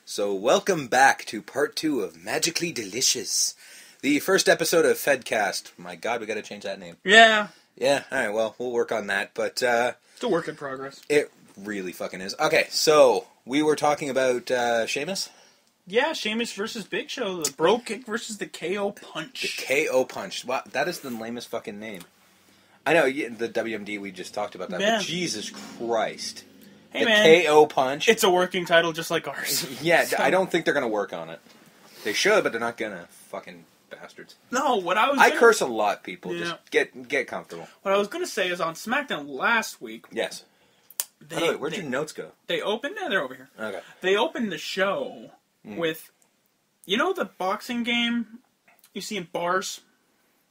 So welcome back to part 2 of Magically Delicious. The first episode of Fedcast. My god, we gotta change that name. Yeah. Yeah, alright, well, we'll work on that, but, Still work in progress. it really fucking is. Okay, so, we were talking about, Sheamus? Yeah, Sheamus versus Big Show. The Bro Kick versus the KO Punch. The KO Punch. Wow, that is the lamest fucking name. I know, the WMD, we just talked about that, Yeah. but Jesus Christ. Hey, the man. KO Punch. It's a working title just like ours. Yeah, So- I don't think they're gonna work on it. They should, but they're not gonna. Fucking bastards. No, what I was I gonna, curse a lot, people. Yeah. Just get comfortable. What I was going to say is on SmackDown last week, Yes. they, By the way, where'd your notes go? they opened... No, they're over here. Okay. They opened the show with... You know the boxing game you see in bars?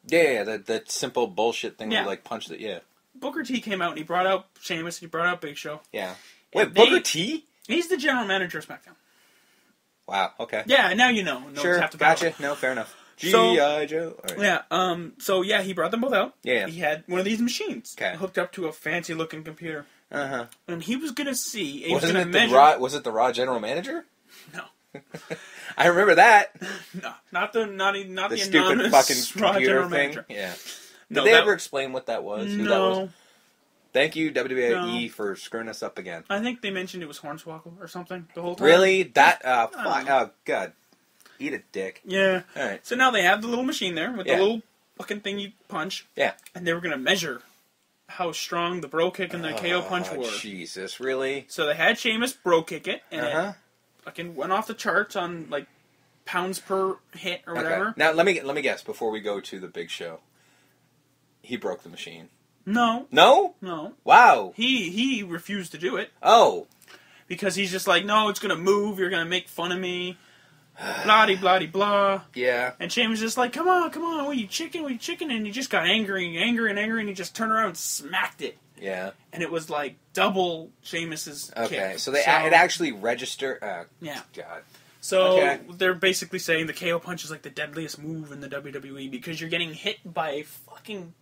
Yeah, that simple bullshit thing Yeah. where like punch that. Yeah. Booker T came out and he brought out Sheamus, he brought out Big Show. Yeah. And Wait, Booker T? He's the general manager of SmackDown. Wow. Okay. Yeah, now you know. No Sure. have to battle. Gotcha. No, fair enough. So- G.I. Joe. All right. Yeah, so yeah, he brought them both out. Yeah. He had one of these machines Okay. hooked up to a fancy looking computer. Uh-huh. And he was gonna see, he was Wasn't gonna it measure... was it the Raw general manager? No. I remember that. No, not the The stupid anonymous fucking Raw computer general thing. manager. Yeah. Did No, they that- ever explain what that was? Who that No. was? Thank you, WWE, No. for screwing us up again. I think they mentioned it was Hornswoggle or something the whole time. Really? That, don't fuck. know. Oh, God. Eat a dick. Yeah. Alright. So now they have the little machine there with Yeah. the little fucking thing you punch. Yeah. And they were gonna measure how strong the Bro Kick and the KO Punch were. Jesus, really? So they had Sheamus Bro Kick it, and Uh-huh. it fucking went off the charts on like pounds per hit or whatever. Okay. Now, let me guess, before we go to the big show. He broke the machine. No, No? no. Wow. He refused to do it Oh. because he's just like, no, it's gonna move. You're gonna make fun of me. Blah blah blah. Yeah. And Sheamus just like, come on, what are you chicken? And he just got angry, and he just turned around and smacked it. Yeah. And it was like double Sheamus's Okay, kick. so it actually registered... Yeah. God. So Okay. they're basically saying the KO punch is like the deadliest move in the WWE because you're getting hit by a fucking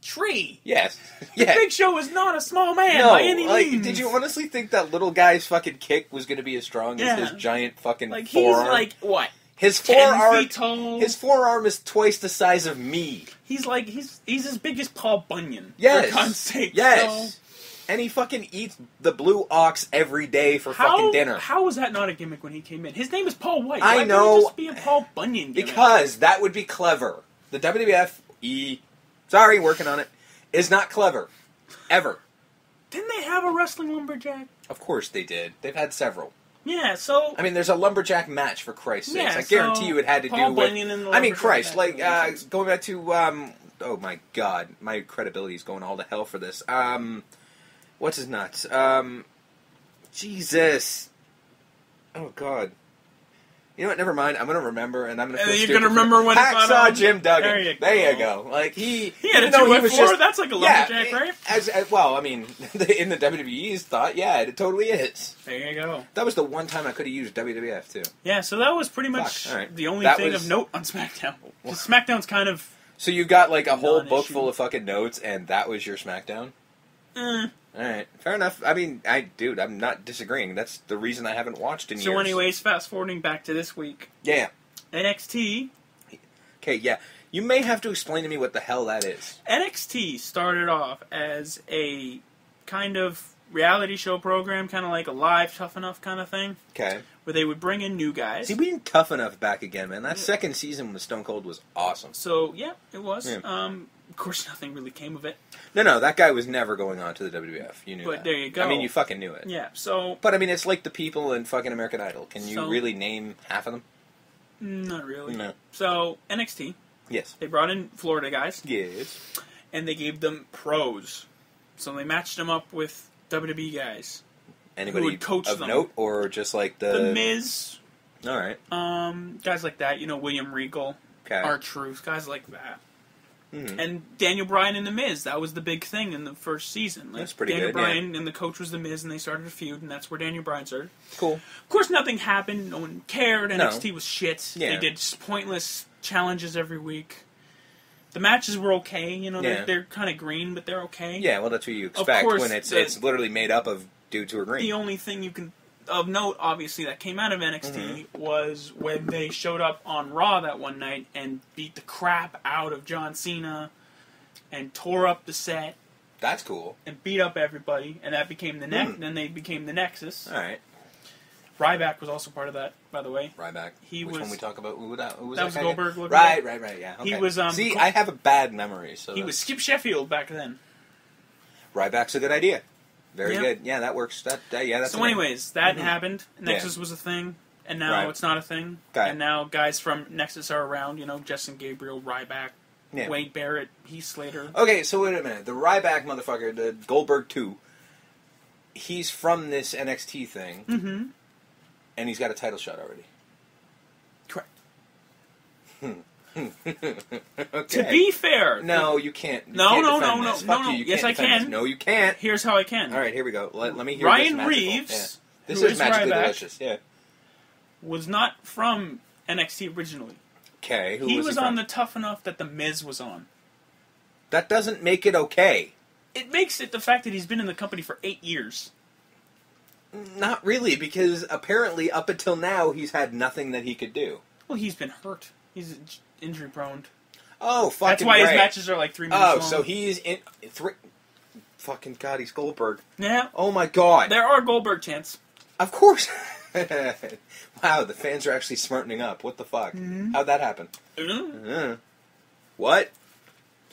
tree. Yes. The Yeah. Big Show is not a small man No, by any like, means. did you honestly think that little guy's fucking kick was going to be as strong Yeah. as his giant fucking Like he's forearm? like what? his 10 forearm, feet tall. his forearm is twice the size of me. He's like he's as big as Paul Bunyan. Yes. For God's sake. Yes. So, And he fucking eats the blue ox every day for fucking dinner. How was that not a gimmick when he came in? His name is Paul White. I Why know. Couldn't it just be a Paul Bunyan gimmick? Because that would be clever. The WWF, sorry, working on it, is not clever. Ever. Didn't they have a wrestling lumberjack? Of course they did. They've had several. Yeah, so I mean, there's a lumberjack match, for Christ's sakes. Yeah, I guarantee so you it had to Paul do with... Bunyan and the I mean, lumberjack Christ, match like, makes going back to, oh my god, my credibility is going all to hell for this. What's his nuts? Jesus. Oh god. You know what, never mind, I'm gonna remember, and I'm gonna feel You're stupid gonna for remember it. when it's not Hacksaw on? Jim Duggan. There you go. Like, he had a even though he 2x4, was just... that's like a lumberjack, right? As, well, I mean, in the WWE's thought, yeah, it totally is. There you go. That was the one time I could have used WWF, too. Yeah, so that was pretty much Fuck, all right. the only That thing was- of note on SmackDown. 'Cause SmackDown's kind of... So you got, like, a whole book Non-issue. full of fucking notes, and that was your SmackDown? eh. Alright, fair enough. I mean, dude, I'm not disagreeing. That's the reason I haven't watched in years. So anyways, fast forwarding back to this week. Yeah. NXT. Okay, yeah. You may have to explain to me what the hell that is. NXT started off as a kind of reality show program, kind of like a live Tough Enough kind of thing, Okay. where they would bring in new guys. See, we need Tough Enough back again, man. That second season with Stone Cold was awesome. So, yeah, it was. Yeah. Of course, nothing really came of it. No, that guy was never going on to the WWF. You knew But that. there you go. I mean, you fucking knew it. Yeah, so... But, I mean, it's like the people in fucking American Idol. Can you So- really name half of them? Not really. No. So, NXT, Yes. they brought in Florida guys, Yes. and they gave them pros. So they matched them up with WWE guys. Anybody would coach of them? note, or just like The Miz, All right. guys like that, William Regal, Okay. R-Truth, guys like that. Mhm. And Daniel Bryan and The Miz, that was the big thing in the first season. Like, That's pretty Daniel good, yeah. Bryan and the coach was The Miz, and they started a feud, and that's where Daniel Bryan started. Cool. Of course, nothing happened. No one cared. No. NXT was shit. Yeah. They did just pointless challenges every week. The matches were okay. Yeah. They're kind of green, but they're okay. Yeah, well, that's what you expect course, when it's literally made up of dudes who are green. The only thing you can... of note, obviously, that came out of NXT was when they showed up on Raw that one night and beat the crap out of John Cena and tore up the set. That's cool. And beat up everybody, and that became the Then they became the Nexus. All right. Ryback was also part of that, by the way. Ryback. Which one we talk about? Who was that that was guy? Goldberg. Right, yeah. Okay. He was. See, I have a bad memory. So he was Skip Sheffield back then. Ryback's a good idea. Very good. Yeah, that works. That's so anyways, that happened. Nexus was a thing, and now it's not a thing. Okay. And now guys from Nexus are around, Justin Gabriel, Ryback, Wade Barrett, Heath Slater. Okay, so wait a minute. The Ryback motherfucker, the Goldberg 2, he's from this NXT thing, and he's got a title shot already. Correct. Okay. To be fair... No, you can't. No. You Yes, I can. This. No, you can't. Here's how I can. All right, here we go. Let me hear Ryan this Reeves, This who is is magically Ryback, delicious. Yeah. was not from NXT originally. Okay, He was on the Tough Enough that The Miz was on. That doesn't make it okay. It makes it the fact that he's been in the company for 8 years. Not really, because apparently up until now he's had nothing that he could do. Well, he's been hurt. He's injury prone. Oh, fucking That's why great. his matches are like 3 minutes long. Oh, so he's in... Fucking God, he's Goldberg. Yeah. Oh my God. There are Goldberg chants. Of course. Wow, the fans are actually smartening up. What the fuck? How'd that happen? What?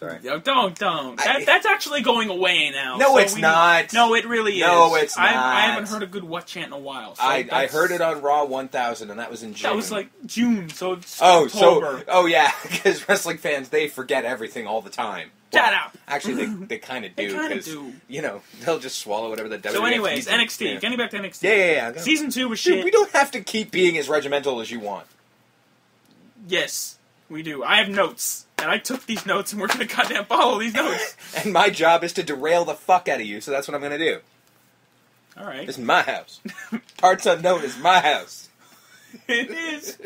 Sorry. Don't. That's actually going away now. No, it's not. No, it really is. No, it's not. I haven't heard a good what chant in a while. So I heard it on Raw 1000, and that was in June. That was like June, so it's October. Yeah, because wrestling fans, they forget everything all the time. Shut up. Actually, they kind of do. They kind of because do. They'll just swallow whatever the WWE So anyways, feeds them. NXT. Yeah. Getting back to NXT. Yeah. Season 2 was Dude, shit. we don't have to keep being as regimental as you want. Yes, we do. I have notes. And I took these notes, and we're going to goddamn follow these notes. And my job is to derail the fuck out of you, so that's what I'm going to do. All right. This is my house. Parts Unknown is my house. It is.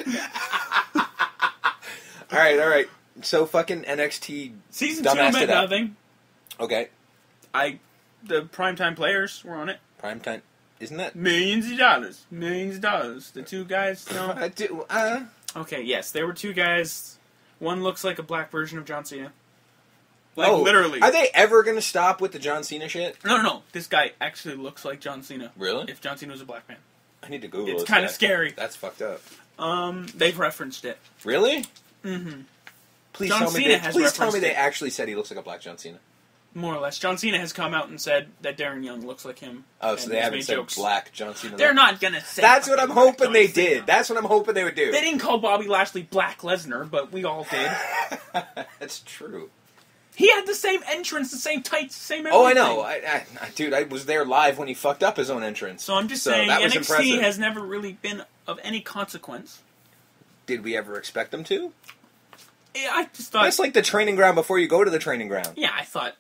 All right. So fucking NXT Season 2 dumbassed meant it up. nothing. Okay. The primetime players were on it. Primetime. Isn't that? Millions of dollars. The two guys, no. Uh, Okay, yes, there were two guys. One looks like a black version of John Cena. Literally. Are they ever going to stop with the John Cena shit? No. This guy actually looks like John Cena. Really? If John Cena was a black man. I need to Google It's this kind of guy. scary. That's fucked up. They've referenced it. Really? Mm-hmm. Please John tell me Cena has please tell me referenced they it. actually said he looks like a black John Cena. More or less. John Cena has come out and said that Darren Young looks like him. Oh, so and they he's haven't made said jokes. black John Cena. They're not going to say That's what I'm black hoping John they Cena. did. That's what I'm hoping they would do. They didn't call Bobby Lashley Black Lesnar, but we all did. That's true. He had the same entrance, the same tights, the same everything. Oh, I know. Dude, I was there live when he fucked up his own entrance. So I'm just saying, that was NXT impressive. has never really been of any consequence. Did we ever expect them to? Yeah, I just thought... That's like the training ground before you go to the training ground. Yeah, I thought,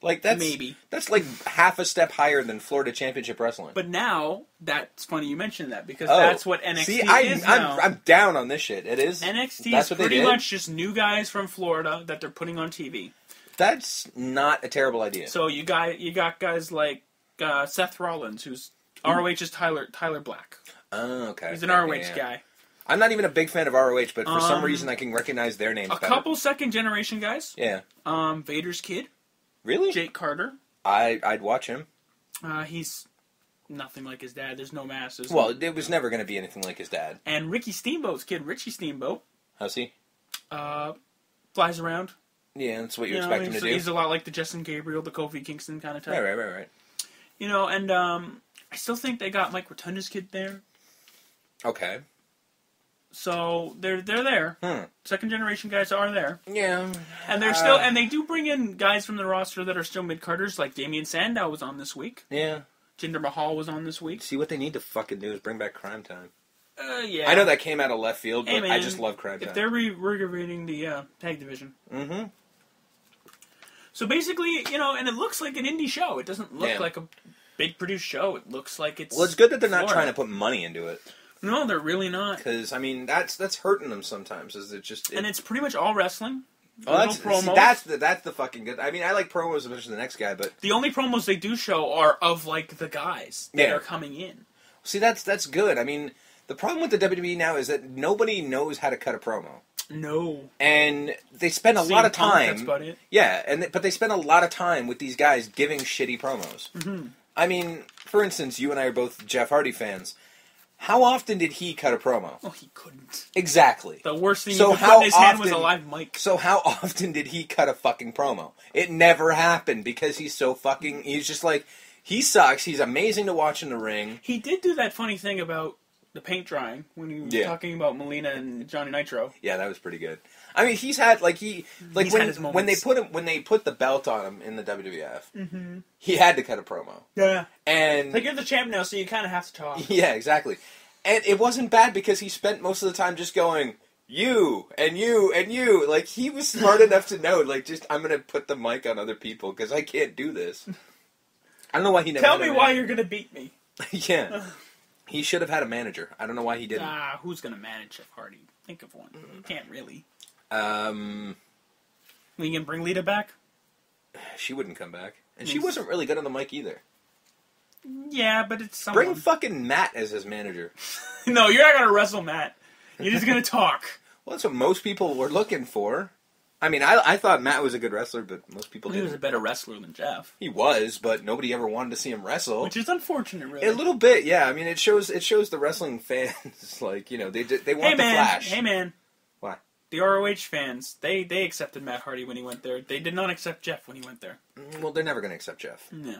Like that's maybe. That's like half a step higher than Florida Championship Wrestling. But now, that's funny you mentioned that, because that's what NXT is now. I'm down on this shit. It is. NXT That's is what they pretty did? much just new guys from Florida that they're putting on TV. That's not a terrible idea. So you got guys like Seth Rollins, who's ROH's Tyler Black. Oh, okay. He's an ROH guy. I'm not even a big fan of ROH, but for some reason I can recognize their names better. Couple second generation guys. Yeah. Vader's kid. Really? Jake Carter. I'd watch him. He's nothing like his dad. There's no masses. Well, it was never going to be anything like his dad. And Ricky Steamboat's kid, Richie Steamboat. How's he? Flies around. Yeah, that's what you expect him to do. He's a lot like the Justin Gabriel, the Kofi Kingston kind of type. Right. And I still think they got Mike Rotunda's kid there. Okay. So they're there. Second generation guys are there. Yeah. And they're still, and they do bring in guys from the roster that are still mid-carders, like Damian Sandow was on this week. Yeah. Jinder Mahal was on this week. See, what they need to fucking do is bring back Crime Time. Yeah. I know that came out of left field, but Hey, man, I just love Crime Time. If they're reinvigorating the tag division. Mm-hmm. So basically, and it looks like an indie show. It doesn't look like a big produced show. It looks like it's... Well, it's good that they're not Florida. trying to put money into it. No, they're really not. Because, I mean, that's hurting them sometimes. Is it just... And it's pretty much all wrestling. Oh, promos. that's the fucking good... I mean, I like promos as much as the next guy, but... The only promos they do show are of, like, the guys that are coming in. See, that's good. I mean, the problem with the WWE now is that nobody knows how to cut a promo. No. And they spend a lot of time. That's about it. Yeah, but they spend a lot of time with these guys giving shitty promos. Mm-hmm. I mean, for instance, you and I are both Jeff Hardy fans. How often did he cut a promo? Oh, he couldn't. Exactly. The worst thing he could put in his hand was a live mic. So how often did he cut a fucking promo? It never happened because he's so fucking... He's just like... He sucks. He's amazing to watch in the ring. He did do that funny thing about the paint drying when he was talking about Melina and Johnny Nitro. Yeah, that was pretty good. I mean, he's had when they put the belt on him in the WWF, he had to cut a promo. Yeah, and like you're the champ now, so you kind of have to talk. Yeah, exactly. And it wasn't bad because he spent most of the time just going you and you and you. Like he was smart enough to know, like, just I'm gonna put the mic on other people because I can't do this. I don't know why he never. Tell me why you're gonna beat me. Yeah. He should have had a manager. I don't know why he didn't. Who's going to manage Jeff Hardy? Think of one. You can't really. We can bring Lita back? She wouldn't come back. And she wasn't really good on the mic either. Yeah, but it's someone. Bring fucking Matt as his manager. No, you're not going to wrestle Matt. You're just going to talk. Well, that's what most people were looking for. I mean, I thought Matt was a good wrestler, but most people didn't. He was a better wrestler than Jeff. He was, but nobody ever wanted to see him wrestle. Which is unfortunate, really. A little bit, yeah. I mean, it shows the wrestling fans, like, you know, they want the flash. Hey, man. Why? The ROH fans, they accepted Matt Hardy when he went there. They did not accept Jeff when he went there. Well, they're never going to accept Jeff. No.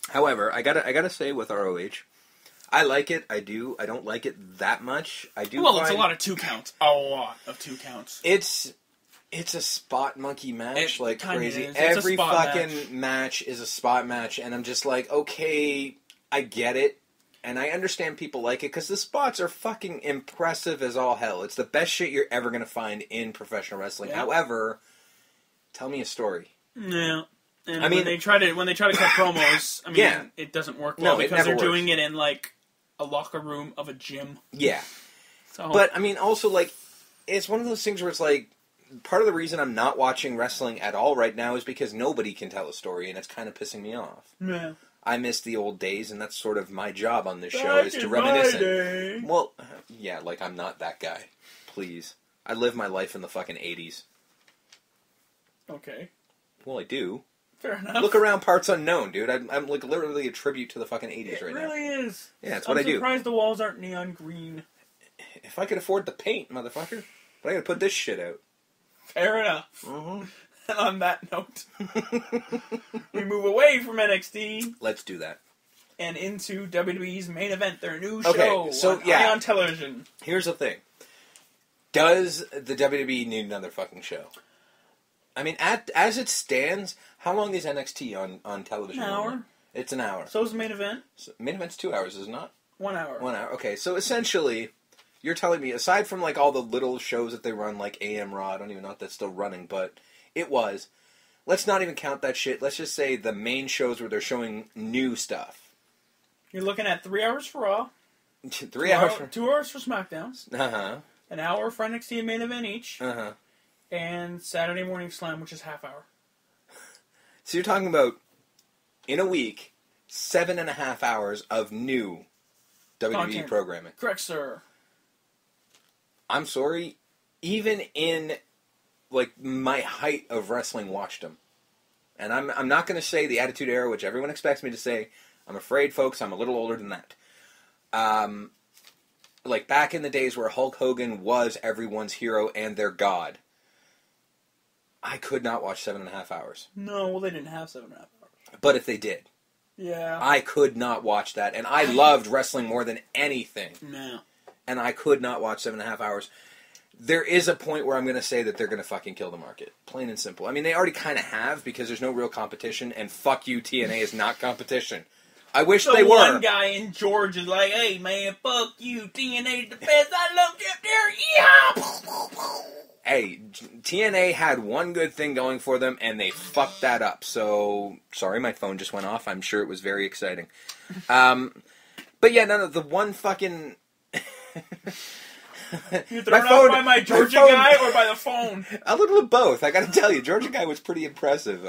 However, I gotta say with ROH, I like it. I do. I don't like it that much. I do. Well, it's a lot of 2 counts. A lot of 2 counts. It's a spot monkey match like crazy. It's Every fucking match is a spot match, and I'm just like, okay, I get it, and I understand people like it because the spots are fucking impressive as all hell. It's the best shit you're ever gonna find in professional wrestling. Yeah. However, tell me a story. Yeah. And when they try to cut promos, I mean, it doesn't work well because they're doing it in like a locker room of a gym. Yeah. So, but I mean, also like, it's one of those things where it's like, part of the reason I'm not watching wrestling at all right now is because nobody can tell a story, and it's kind of pissing me off. Yeah. I miss the old days, and that's sort of my job on this show, is to reminisce. Well, yeah, like I'm not that guy. Please. I live my life in the fucking 80s. Okay. Well, I do. Fair enough. Look around Parts Unknown, dude. I'm like literally a tribute to the fucking 80s right now. It really is. Yeah, that's what I do. I'm surprised the walls aren't neon green. If I could afford the paint, motherfucker. But I gotta put this shit out. Fair enough. Mm-hmm. And on that note, we move away from NXT. Let's do that. And into WWE's main event, their new show on television. Here's the thing. Does the WWE need another fucking show? I mean, as it stands, how long is NXT on television? An hour. It's an hour. So is the main event. So, main event's 2 hours, is it not? 1 hour. 1 hour. Okay, so essentially, you're telling me, aside from like all the little shows that they run, like AM Raw, I don't even know if that's still running, but it was. Let's not even count that shit. Let's just say the main shows where they're showing new stuff. You're looking at 3 hours for Raw. 3 hours for... 2 hours for SmackDown. Uh-huh. An hour for NXT and main event each. Uh-huh. And Saturday Morning Slam, which is half hour. So you're talking about, in a week, 7.5 hours of new WWE programming. Correct, sir. I'm sorry, even in like my height of wrestling watchdom, and I'm not going to say the Attitude Era, which everyone expects me to say. I'm afraid, folks, I'm a little older than that. Like back in the days where Hulk Hogan was everyone's hero and their god, I could not watch 7.5 hours. No, well, they didn't have 7.5 hours. But if they did, yeah, I could not watch that, and I loved wrestling more than anything. No. And I could not watch 7.5 hours. There is a point where I'm going to say that they're going to fucking kill the market. Plain and simple. I mean, they already kind of have, because there's no real competition, and fuck you, TNA is not competition. I wish they were. One guy in Georgia is like, hey, man, fuck you, TNA's the best, I love you up there, yeehaw! Hey, TNA had one good thing going for them, and they fucked that up. So, sorry, my phone just went off. I'm sure it was very exciting. But yeah, no, the one fucking... You thrown out by my Georgia guy or by the phone? A little of both. I gotta tell you, Georgia guy was pretty impressive.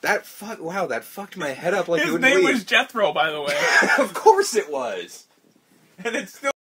That fucked my head up like his it wouldn't name leave. was Jethro, by the way. Of course it was. and it's still